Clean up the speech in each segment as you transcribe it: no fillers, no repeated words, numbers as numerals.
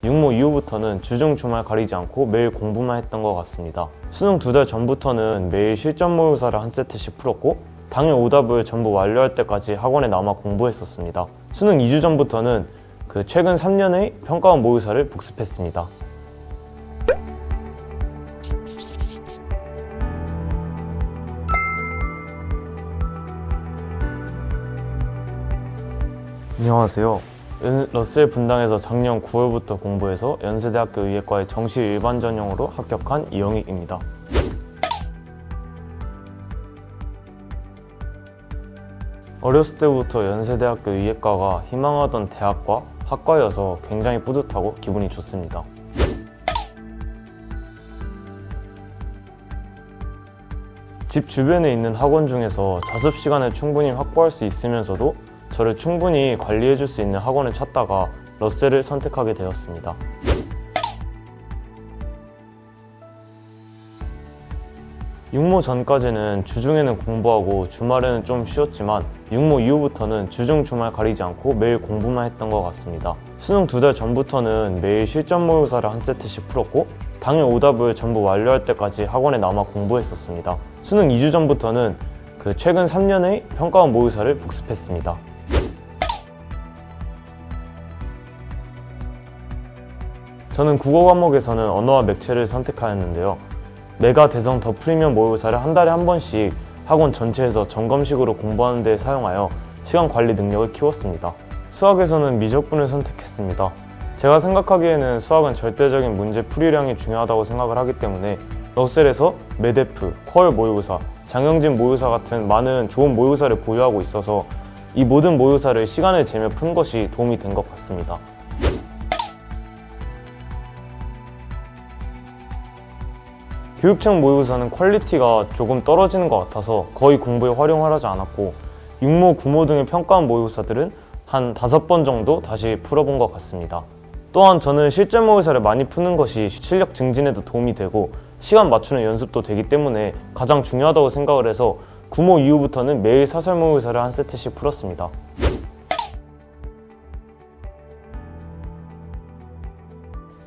육모 이후부터는 주중 주말 가리지 않고 매일 공부만 했던 것 같습니다. 수능 2달 전부터는 매일 실전 모의고사를 한 세트씩 풀었고 당일 오답을 전부 완료할 때까지 학원에 남아 공부했었습니다. 수능 2주 전부터는 최근 3년의 평가원 모의고사를 복습했습니다. 안녕하세요. 러셀 분당에서 작년 9월부터 공부해서 연세대학교 의예과에 정시 일반 전형으로 합격한 이영익입니다. 어렸을 때부터 연세대학교 의예과가 희망하던 대학과 학과여서 굉장히 뿌듯하고 기분이 좋습니다. 집 주변에 있는 학원 중에서 자습 시간을 충분히 확보할 수 있으면서도 저를 충분히 관리해줄 수 있는 학원을 찾다가 러셀을 선택하게 되었습니다. 육모 전까지는 주중에는 공부하고 주말에는 좀 쉬었지만 육모 이후부터는 주중 주말 가리지 않고 매일 공부만 했던 것 같습니다. 수능 2달 전부터는 매일 실전 모의고사를 한 세트씩 풀었고 당일 오답을 전부 완료할 때까지 학원에 남아 공부했었습니다. 수능 2주 전부터는 최근 3년의 평가원 모의고사를 복습했습니다. 저는 국어 과목에서는 언어와 맥체를 선택하였는데요. 메가 대성 더 프리미엄 모의고사를 한 달에 한 번씩 학원 전체에서 점검식으로 공부하는 데 사용하여 시간 관리 능력을 키웠습니다. 수학에서는 미적분을 선택했습니다. 제가 생각하기에는 수학은 절대적인 문제 풀이량이 중요하다고 생각을 하기 때문에 러셀에서 메데프, 퀄 모의고사, 장영진 모의고사 같은 많은 좋은 모의고사를 보유하고 있어서 이 모든 모의고사를 시간을 재며 푼 것이 도움이 된 것 같습니다. 교육청 모의고사는 퀄리티가 조금 떨어지는 것 같아서 거의 공부에 활용을 하지 않았고 육모, 구모 등의 평가원 모의고사들은 한 5번 정도 다시 풀어본 것 같습니다. 또한 저는 실전 모의고사를 많이 푸는 것이 실력 증진에도 도움이 되고 시간 맞추는 연습도 되기 때문에 가장 중요하다고 생각을 해서 구모 이후부터는 매일 사설 모의고사를 한 세트씩 풀었습니다.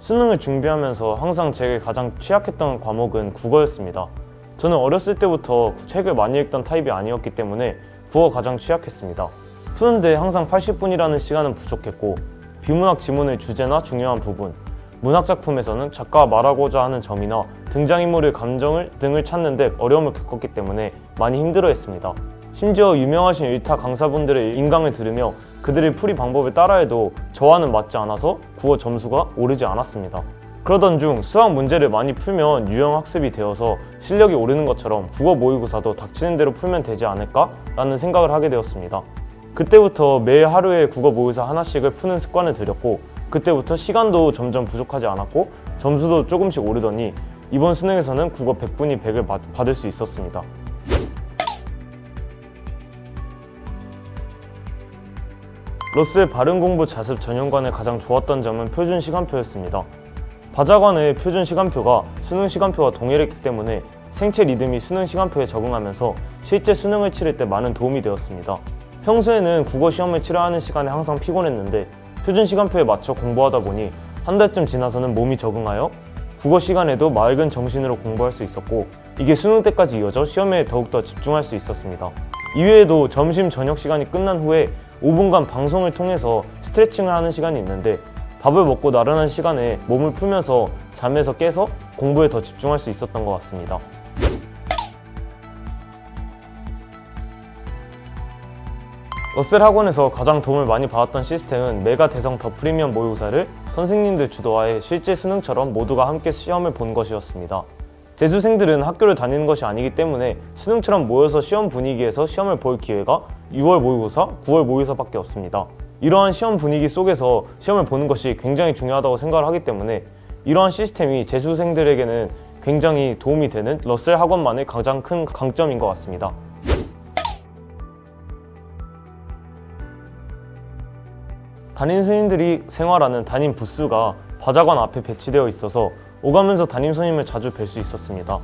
수능을 준비하면서 항상 제게 가장 취약했던 과목은 국어였습니다. 저는 어렸을 때부터 책을 많이 읽던 타입이 아니었기 때문에 국어가 가장 취약했습니다. 푸는데 항상 80분이라는 시간은 부족했고 비문학 지문의 주제나 중요한 부분, 문학작품에서는 작가가 말하고자 하는 점이나 등장인물의 감정 등을 찾는 데 어려움을 겪었기 때문에 많이 힘들어했습니다. 심지어 유명하신 일타 강사분들의 인강을 들으며 그들의 풀이 방법을 따라해도 저와는 맞지 않아서 국어 점수가 오르지 않았습니다. 그러던 중 수학 문제를 많이 풀면 유형학습이 되어서 실력이 오르는 것처럼 국어 모의고사도 닥치는 대로 풀면 되지 않을까? 라는 생각을 하게 되었습니다. 그때부터 매일 하루에 국어 모의고사 하나씩을 푸는 습관을 들였고 그때부터 시간도 점점 부족하지 않았고 점수도 조금씩 오르더니 이번 수능에서는 국어 100분이 100을 받을 수 있었습니다. 러셀 바른공부 자습 전형관의 가장 좋았던 점은 표준 시간표였습니다. 바자관의 표준 시간표가 수능 시간표와 동일했기 때문에 생체 리듬이 수능 시간표에 적응하면서 실제 수능을 치를 때 많은 도움이 되었습니다. 평소에는 국어 시험을 치러야 하는 시간에 항상 피곤했는데 표준 시간표에 맞춰 공부하다 보니 한 달쯤 지나서는 몸이 적응하여 국어 시간에도 맑은 정신으로 공부할 수 있었고 이게 수능 때까지 이어져 시험에 더욱더 집중할 수 있었습니다. 이외에도 점심 저녁 시간이 끝난 후에 5분간 방송을 통해서 스트레칭을 하는 시간이 있는데 밥을 먹고 나른한 시간에 몸을 풀면서 잠에서 깨서 공부에 더 집중할 수 있었던 것 같습니다. 러셀 학원에서 가장 도움을 많이 받았던 시스템은 메가 대성 더 프리미엄 모의고사를 선생님들 주도하에 실제 수능처럼 모두가 함께 시험을 본 것이었습니다. 재수생들은 학교를 다니는 것이 아니기 때문에 수능처럼 모여서 시험 분위기에서 시험을 볼 기회가 6월 모의고사, 9월 모의고사밖에 없습니다. 이러한 시험 분위기 속에서 시험을 보는 것이 굉장히 중요하다고 생각을 하기 때문에 이러한 시스템이 재수생들에게는 굉장히 도움이 되는 러셀 학원만의 가장 큰 강점인 것 같습니다. 담임 선생님들이 생활하는 담임 부스가 바자관 앞에 배치되어 있어서 오가면서 담임 선생님을 자주 뵐 수 있었습니다.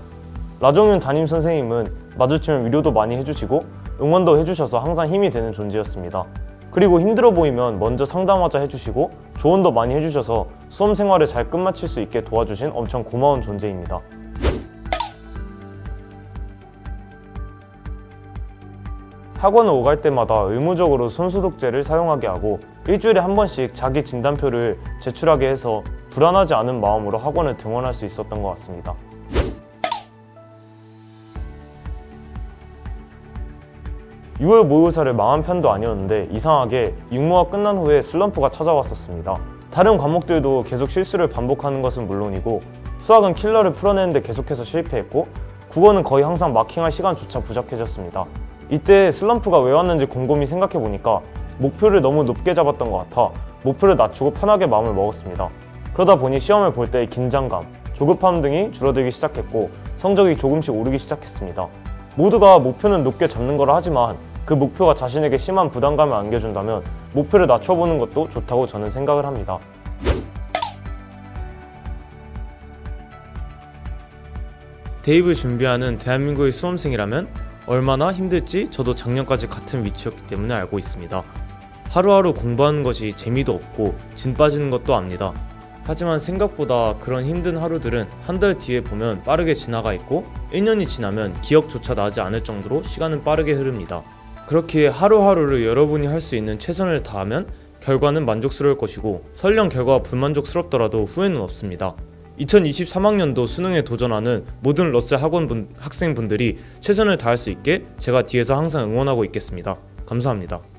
라종윤 담임 선생님은 마주치면 위로도 많이 해주시고 응원도 해주셔서 항상 힘이 되는 존재였습니다. 그리고 힘들어 보이면 먼저 상담하자 해주시고 조언도 많이 해주셔서 수험 생활을 잘 끝마칠 수 있게 도와주신 엄청 고마운 존재입니다. 학원을 오갈 때마다 의무적으로 손소독제를 사용하게 하고 일주일에 한 번씩 자기 진단표를 제출하게 해서 불안하지 않은 마음으로 학원을 등원할 수 있었던 것 같습니다. (6월) 모의고사를 망한 편도 아니었는데 이상하게 육모가 끝난 후에 슬럼프가 찾아왔었습니다. 다른 과목들도 계속 실수를 반복하는 것은 물론이고 수학은 킬러를 풀어내는데 계속해서 실패했고 국어는 거의 항상 마킹할 시간조차 부족해졌습니다. 이때 슬럼프가 왜 왔는지 곰곰이 생각해보니까 목표를 너무 높게 잡았던 것 같아 목표를 낮추고 편하게 마음을 먹었습니다. 그러다 보니 시험을 볼 때의 긴장감, 조급함 등이 줄어들기 시작했고 성적이 조금씩 오르기 시작했습니다. 모두가 목표는 높게 잡는 거라 하지만 그 목표가 자신에게 심한 부담감을 안겨준다면 목표를 낮춰보는 것도 좋다고 저는 생각을 합니다. 대입을 준비하는 대한민국의 수험생이라면 얼마나 힘들지 저도 작년까지 같은 위치였기 때문에 알고 있습니다. 하루하루 공부하는 것이 재미도 없고 진 빠지는 것도 압니다. 하지만 생각보다 그런 힘든 하루들은 한 달 뒤에 보면 빠르게 지나가 있고 1년이 지나면 기억조차 나지 않을 정도로 시간은 빠르게 흐릅니다. 그렇기에 하루하루를 여러분이 할 수 있는 최선을 다하면 결과는 만족스러울 것이고 설령 결과가 불만족스럽더라도 후회는 없습니다. 2023학년도 수능에 도전하는 모든 러셀 학생분들이 최선을 다할 수 있게 제가 뒤에서 항상 응원하고 있겠습니다. 감사합니다.